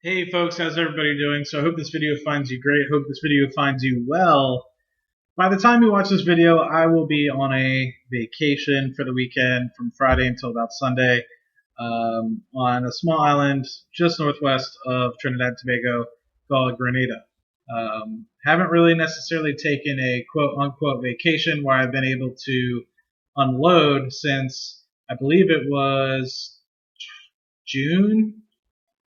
Hey folks, how's everybody doing? So I hope this video finds you great. Hope this video finds you well. By the time you watch this video, I will be on a vacation for the weekend from Friday until about Sunday on a small island just northwest of Trinidad and Tobago called Grenada. Haven't really necessarily taken a quote-unquote vacation where I've been able to unload since I believe it was June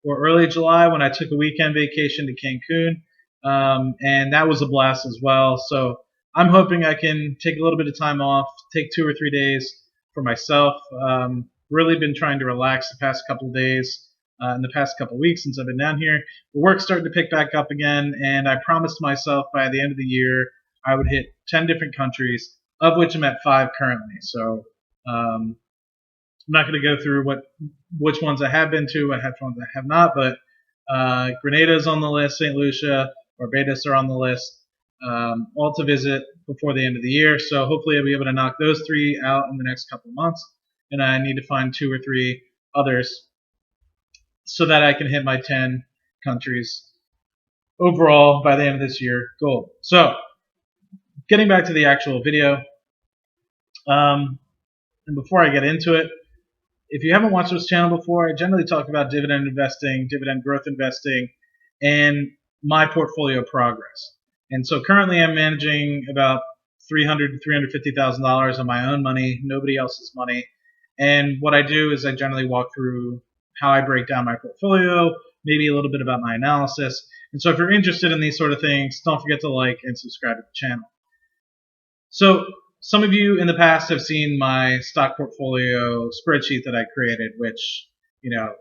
or early July when I took a weekend vacation to Cancun, and that was a blast as well. So I'm hoping I can take a little bit of time off, take 2 or 3 days for myself. Really been trying to relax the past couple of days, in the past couple of weeks since I've been down here. The work's starting to pick back up again, and I promised myself by the end of the year I would hit 10 different countries, of which I'm at 5 currently. So I'm not going to go through which ones I have been to, which ones I have not, but Grenada is on the list, St. Lucia, Barbados are on the list, all to visit before the end of the year. So hopefully I'll be able to knock those 3 out in the next couple of months, and I need to find 2 or 3 others so that I can hit my 10 countries overall by the end of this year goal. So getting back to the actual video, and before I get into it, if you haven't watched this channel before, I generally talk about dividend investing, dividend growth investing, and my portfolio progress. And so currently I'm managing about $300,000 to $350,000 on my own money, nobody else's money. And what I do is I generally walk through how I break down my portfolio, maybe a little bit about my analysis. And so if you're interested in these sort of things, don't forget to like and subscribe to the channel. So some of you in the past have seen my stock portfolio spreadsheet that I created, which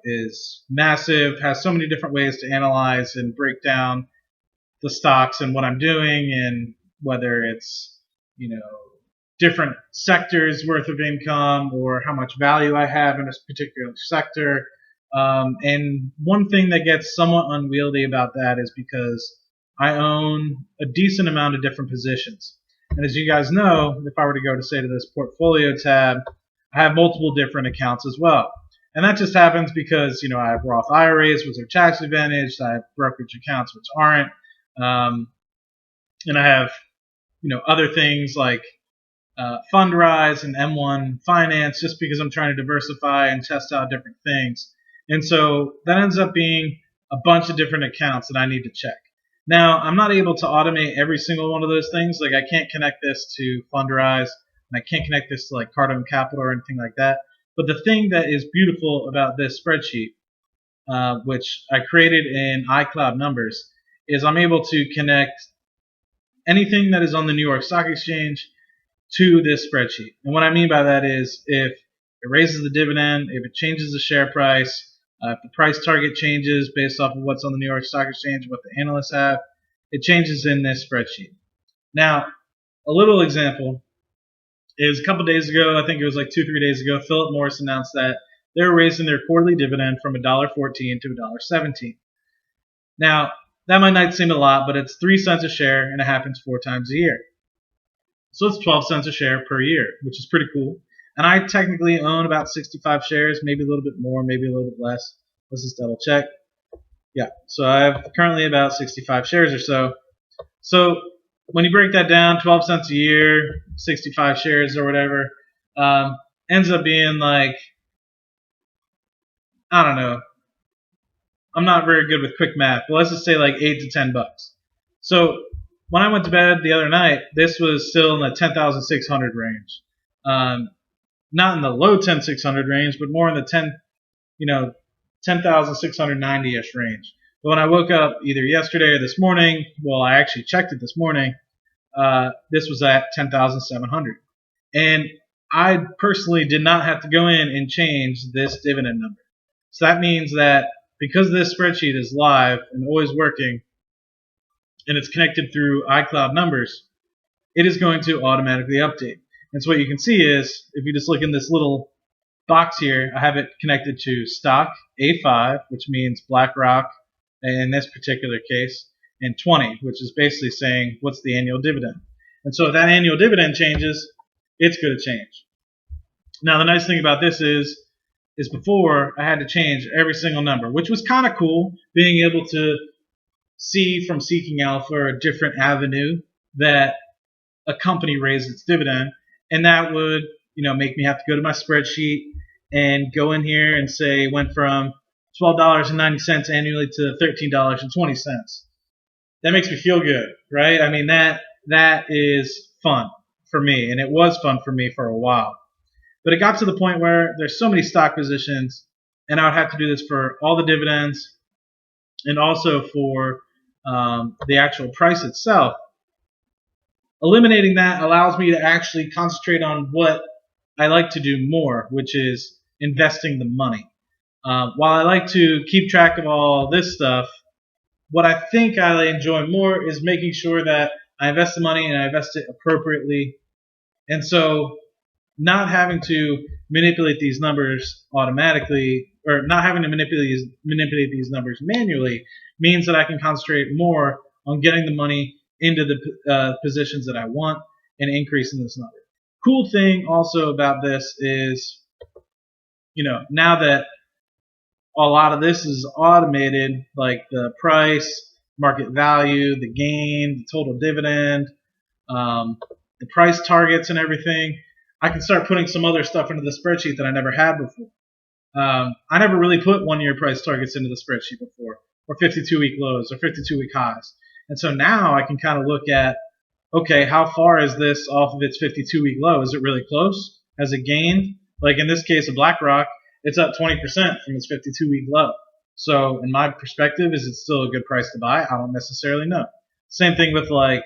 is massive, has so many different ways to analyze and break down the stocks and what I'm doing, and whether it's different sectors worth of income or how much value I have in a particular sector. And one thing that gets somewhat unwieldy about that is because I own a decent amount of different positions. And as you guys know, if I were to go to this portfolio tab, I have multiple different accounts as well. And that just happens because, I have Roth IRAs, which are tax advantaged. I have brokerage accounts, which aren't. And I have, other things like Fundrise and M1 Finance, just because I'm trying to diversify and test out different things. And so that ends up being a bunch of different accounts that I need to check. Now, I'm not able to automate every single one of those things. Like, I can't connect this to Fundrise, and I can't connect this to like Cardone Capital or anything like that. But the thing that is beautiful about this spreadsheet, which I created in iCloud numbers, is I'm able to connect anything that is on the New York Stock Exchange to this spreadsheet. And what I mean by that is if it raises the dividend, if it changes the share price, if the price target changes based off of what's on the New York Stock Exchange, what the analysts have, it changes in this spreadsheet. Now, a little example is a couple days ago, I think it was like 2-3 days ago, Philip Morris announced that they were raising their quarterly dividend from $1.14 to $1.17. Now, that might not seem a lot, but it's 3 cents a share, and it happens 4 times a year. So it's 12 cents a share per year, which is pretty cool. And I technically own about 65 shares, maybe a little bit more, maybe a little bit less. Let's just double check. Yeah, so I have currently about 65 shares or so. So when you break that down, 12 cents a year, 65 shares or whatever, ends up being like, I don't know. I'm not very good with quick math, but let's just say like $8 to $10. So when I went to bed the other night, this was still in the 10,600 range. Not in the low 10,600 range, but more in the 10,690-ish range. But when I woke up either yesterday or this morning, well, I actually checked it this morning, this was at 10,700. And I personally did not have to go in and change this dividend number. So that means that because this spreadsheet is live and always working, and it's connected through iCloud numbers, it is going to automatically update. And so what you can see is, if you just look in this little box here, I have it connected to stock A5, which means BlackRock in this particular case, and 20, which is basically saying what's the annual dividend. And so if that annual dividend changes, it's going to change. Now the nice thing about this is is before I had to change every single number, which was kind of cool, being able to see from Seeking Alpha a different avenue that a company raised its dividend, and that would make me have to go to my spreadsheet and go in here and say it went from $12.90 annually to $13.20. That makes me feel good, right? I mean, that is fun for me, and it was fun for me for a while. But it got to the point where there's so many stock positions, and I would have to do this for all the dividends and also for the actual price itself. Eliminating that allows me to actually concentrate on what I like to do more, which is investing the money. While I like to keep track of all this stuff, what I think I enjoy more is making sure that I invest the money and I invest it appropriately. And so not having to manipulate these numbers automatically, or not having to manipulate these numbers manually, means that I can concentrate more on getting the money into the positions that I want and increasing this number. Cool thing also about this is, now that a lot of this is automated, like the price, market value, the gain, the total dividend, the price targets and everything, I can start putting some other stuff into the spreadsheet that I never had before. I never really put 1-year price targets into the spreadsheet before, or 52-week lows, or 52-week highs. And so now I can kind of look at, okay, how far is this off of its 52-week low? Is it really close? Has it gained? Like in this case of BlackRock, it's up 20% from its 52-week low. So in my perspective, is it still a good price to buy? I don't necessarily know. Same thing with like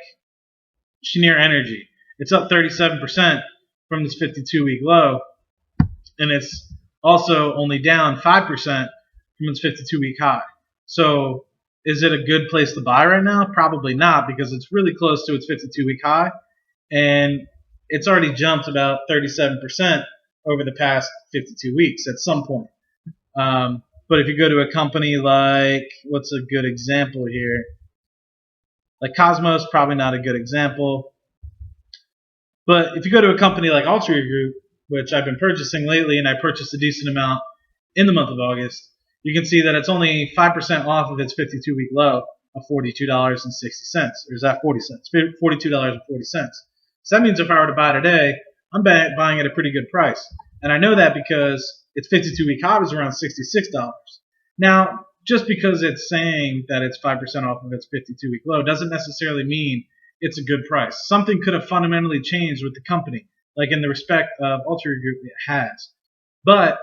Cheniere Energy. It's up 37% from this 52-week low, and it's also only down 5% from its 52-week high. So is it a good place to buy right now? Probably not, because it's really close to its 52-week high, and it's already jumped about 37% over the past 52 weeks at some point. But if you go to a company like, what's a good example here? Like Cosmos, probably not a good example. But if you go to a company like Altria Group, which I've been purchasing lately, and I purchased a decent amount in the month of August, you can see that it's only 5% off of its 52-week low of $42.60. Or is that 40 cents? $42.40. So that means if I were to buy today, I'm buying at a pretty good price. And I know that because its 52-week high was around $66. Now, just because it's saying that it's 5% off of its 52-week low doesn't necessarily mean it's a good price. Something could have fundamentally changed with the company, like in the respect of Altria Group it has. But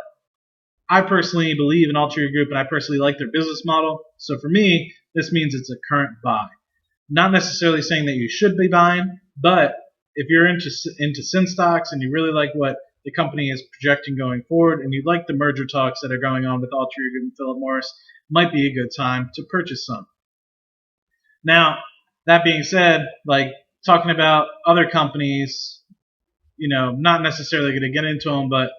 I personally believe in Altria Group, and I personally like their business model. So for me, this means it's a current buy. Not necessarily saying that you should be buying, but if you're into sin stocks and you really like what the company is projecting going forward, and you like the merger talks that are going on with Altria Group and Philip Morris, might be a good time to purchase some. Now, that being said, like talking about other companies, not necessarily going to get into them, but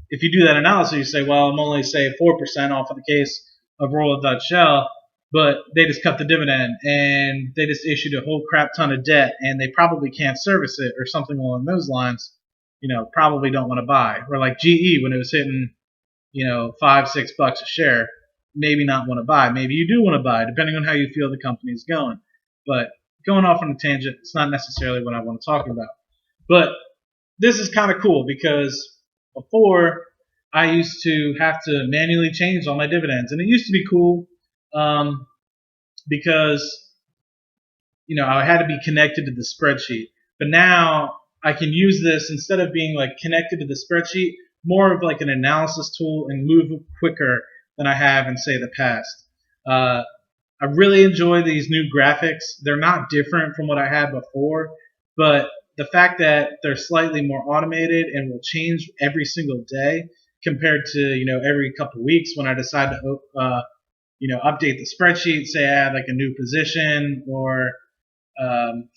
if you do that analysis, you say, well, I'm only, say, 4% off of the case of Royal Dutch Shell, but they just cut the dividend, and they just issued a whole crap ton of debt, and they probably can't service it, or something along those lines, probably don't want to buy. Or like GE, when it was hitting, $5-6 a share, maybe not want to buy. Maybe you do want to buy, depending on how you feel the company is going. But going off on a tangent, it's not necessarily what I want to talk about. But this is kind of cool because before I used to have to manually change all my dividends, and it used to be cool because I had to be connected to the spreadsheet. But now I can use this instead of being like connected to the spreadsheet, more of like an analysis tool and move quicker than I have in, say, the past. I really enjoy these new graphics. They're not different from what I had before, but the fact that they're slightly more automated and will change every single day compared to every couple of weeks when I decide to update the spreadsheet, say I have like a new position, or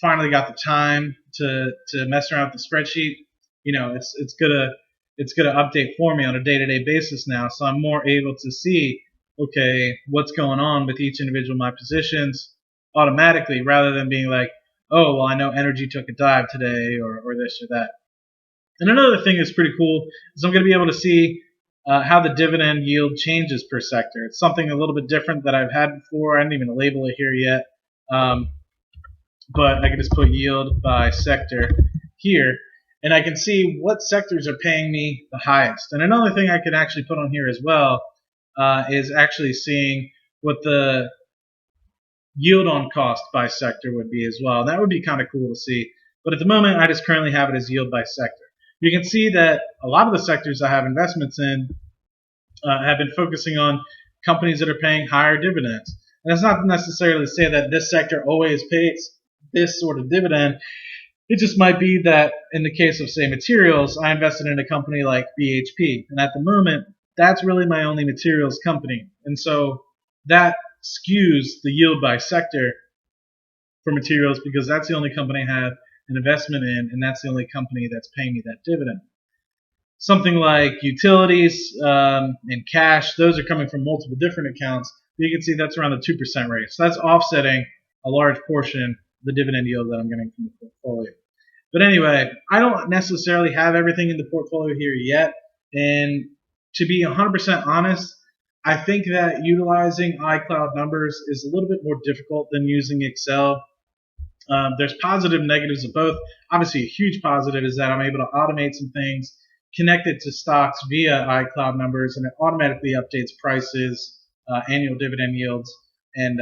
finally got the time to mess around with the spreadsheet. It's gonna update for me on a day-to-day basis now, so I'm more able to see, okay, what's going on with each individual of my positions automatically, rather than being like, oh, well, I know energy took a dive today, or this or that. And another thing that's pretty cool is I'm going to be able to see how the dividend yield changes per sector. It's something a little bit different that I've had before. I didn't even label it here yet, but I can just put yield by sector here, and I can see what sectors are paying me the highest. And another thing I can actually put on here as well is actually seeing what the yield on cost by sector would be as well. That would be kind of cool to see. But at the moment, I just currently have it as yield by sector. You can see that a lot of the sectors I have investments in have been focusing on companies that are paying higher dividends. And that's not necessarily to say that this sector always pays this sort of dividend. It just might be that in the case of, say, materials, I invested in a company like BHP. And at the moment, that's really my only materials company. And so that skews the yield by sector for materials because that's the only company I have an investment in, and that's the only company that's paying me that dividend. Something like utilities and cash, those are coming from multiple different accounts. You can see that's around the 2% rate. So that's offsetting a large portion of the dividend yield that I'm getting from the portfolio. But anyway, I don't necessarily have everything in the portfolio here yet. And to be 100% honest, I think that utilizing iCloud numbers is a little bit more difficult than using Excel. There's positive and negatives of both. Obviously, a huge positive is that I'm able to automate some things, connect it to stocks via iCloud numbers, and it automatically updates prices, annual dividend yields, and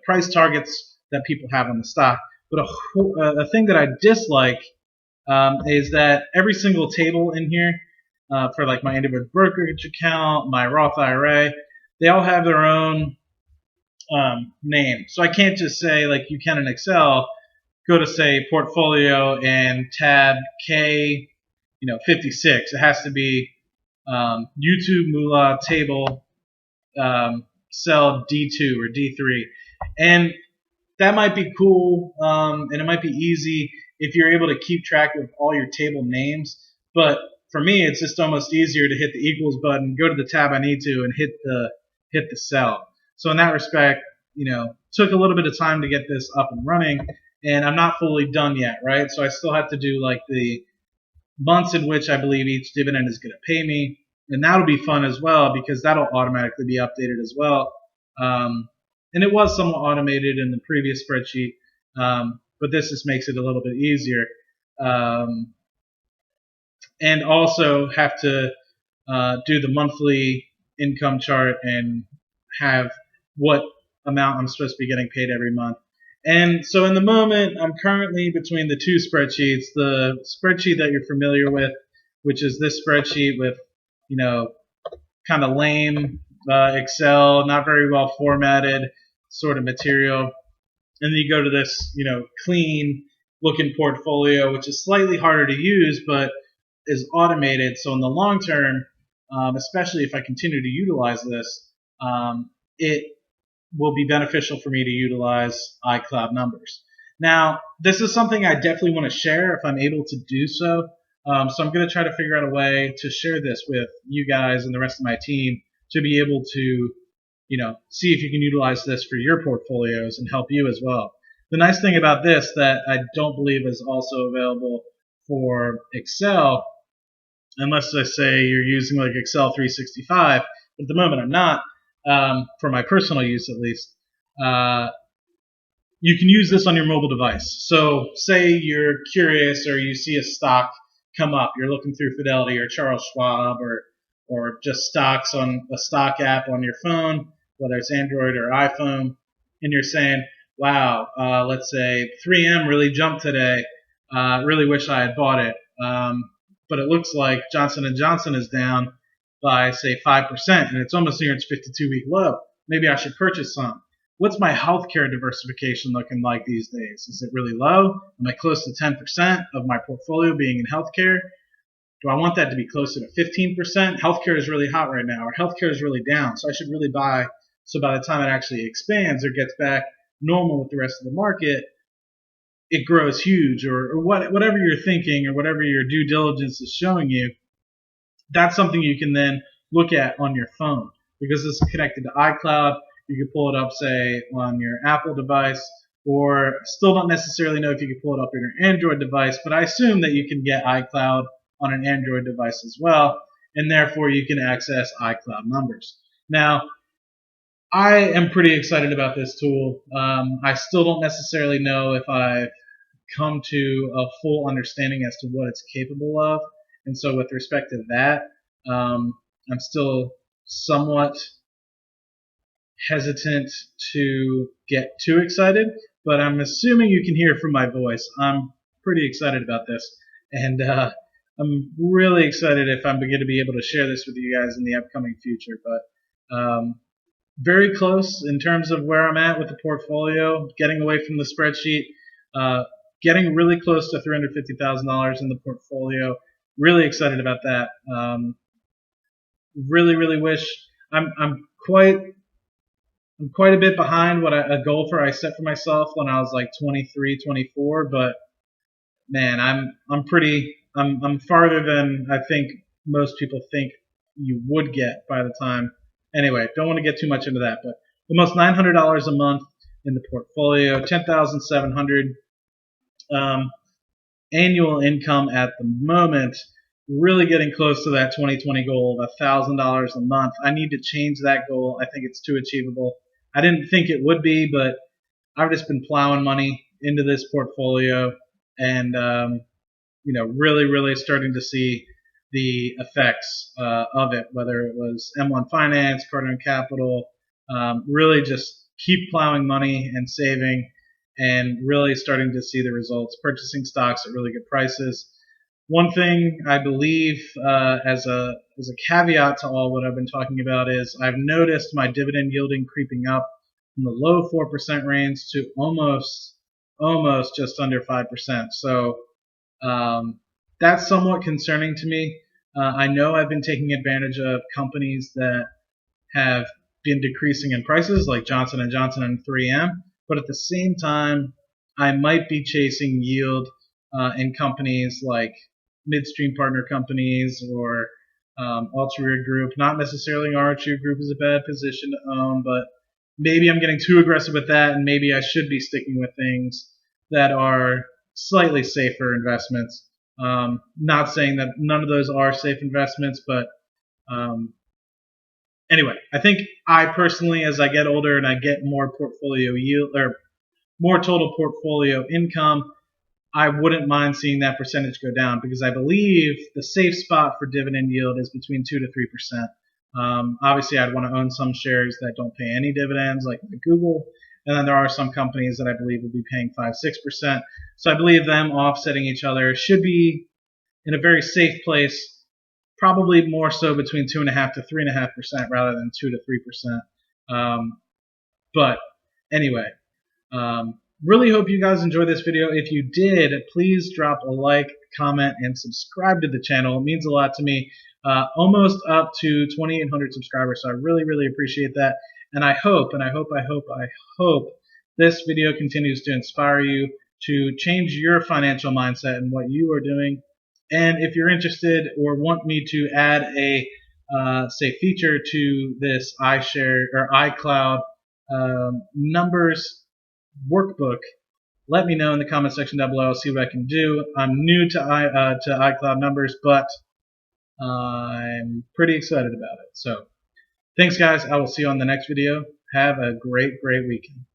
price targets that people have on the stock. But a thing that I dislike is that every single table in here, for like my individual brokerage account, my Roth IRA, they all have their own name. So I can't just say, like you can in Excel, go to say portfolio and tab K, 56. It has to be YouTube Moolah table cell D2 or D3, and that might be cool, and it might be easy if you're able to keep track of all your table names. But for me, it's just almost easier to hit the equals button, go to the tab I need to, and hit the cell. So in that respect, took a little bit of time to get this up and running, and I'm not fully done yet, right? So I still have to do like the months in which I believe each dividend is going to pay me, and that'll be fun as well because that'll automatically be updated as well. And it was somewhat automated in the previous spreadsheet, but this just makes it a little bit easier. And also have to do the monthly income chart and have what amount I'm supposed to be getting paid every month. And so in the moment, I'm currently between the two spreadsheets. The spreadsheet that you're familiar with, which is this spreadsheet with, kind of lame Excel, not very well formatted sort of material. And then you go to this, clean looking portfolio, which is slightly harder to use, but is automated. So in the long term, especially if I continue to utilize this, it will be beneficial for me to utilize iCloud numbers. Now, this is something I definitely want to share if I'm able to do so. So I'm going to try to figure out a way to share this with you guys and the rest of my team to be able to, see if you can utilize this for your portfolios and help you as well. The nice thing about this that I don't believe is also available for Excel, unless I say you're using like Excel 365, but at the moment I'm not, for my personal use at least, you can use this on your mobile device. So say you're curious or you see a stock come up, you're looking through Fidelity or Charles Schwab or just stocks on a stock app on your phone, whether it's Android or iPhone, and you're saying, wow, let's say 3M really jumped today. Really wish I had bought it. But it looks like Johnson & Johnson is down by, say, 5%, and it's almost near its 52-week low. Maybe I should purchase some. What's my healthcare diversification looking like these days? Is it really low? Am I close to 10% of my portfolio being in healthcare? Do I want that to be closer to 15%? Healthcare is really hot right now, or healthcare is really down, so I should really buy. So by the time it actually expands or gets back normal with the rest of the market, it grows huge, or whatever you're thinking or whatever your due diligence is showing you, that's something you can then look at on your phone because it's connected to iCloud. You can pull it up, say, on your Apple device, or still don't necessarily know if you can pull it up on your Android device, but I assume that you can get iCloud on an Android device as well. and therefore you can access iCloud numbers. Now, I am pretty excited about this tool. I still don't necessarily know if I've come to a full understanding as to what it's capable of, and so with respect to that, I'm still somewhat hesitant to get too excited, but I'm assuming you can hear from my voice. I'm pretty excited about this, and I'm really excited if I'm going to be able to share this with you guys in the upcoming future. But very close in terms of where I'm at with the portfolio, getting away from the spreadsheet, getting really close to $350,000 in the portfolio. Really excited about that. Really wish I'm quite a bit behind what a goal I set for myself when I was like 23, 24. But man, I'm farther than I think most people think you would get by the time. Anyway, don't want to get too much into that, but almost $900 a month in the portfolio, 10,700 annual income at the moment. Really getting close to that 2020 goal of $1,000 a month. I need to change that goal. I think it's too achievable. I didn't think it would be, but I've just been plowing money into this portfolio, and really starting to see the effects of it. Whether it was M1 Finance, Cardinal Capital, really just keep plowing money and saving, and really starting to see the results. Purchasing stocks at really good prices. One thing I believe as a caveat to all what I've been talking about is I've noticed my dividend yielding creeping up from the low 4% range to almost just under 5%. So that's somewhat concerning to me. I know I've been taking advantage of companies that have been decreasing in prices, like Johnson & Johnson and 3M, but at the same time, I might be chasing yield in companies like midstream partner companies or Altria Group. Not necessarily Altria Group is a bad position to own, but maybe I'm getting too aggressive with that, and maybe I should be sticking with things that are slightly safer investments. Not saying that none of those are safe investments, but anyway, I think I personally, as I get older and I get more portfolio yield or more total portfolio income, I wouldn't mind seeing that percentage go down, because I believe the safe spot for dividend yield is between 2 to 3%. Obviously, I'd want to own some shares that don't pay any dividends, like Google, and then there are some companies that I believe will be paying 5-6%. So I believe them offsetting each other should be in a very safe place, probably more so between 2.5 to 3.5% rather than 2 to 3%. But anyway. Really hope you guys enjoyed this video. If you did, please drop a like, comment, and subscribe to the channel. It means a lot to me. Almost up to 2,800 subscribers, so I really appreciate that. And I hope this video continues to inspire you to change your financial mindset and what you are doing. And if you're interested or want me to add a feature to this iCloud numbers workbook, let me know in the comment section down below. I'll see what I can do. I'm new to iCloud numbers, but I'm pretty excited about it. So thanks, guys. I will see you on the next video. Have a great weekend.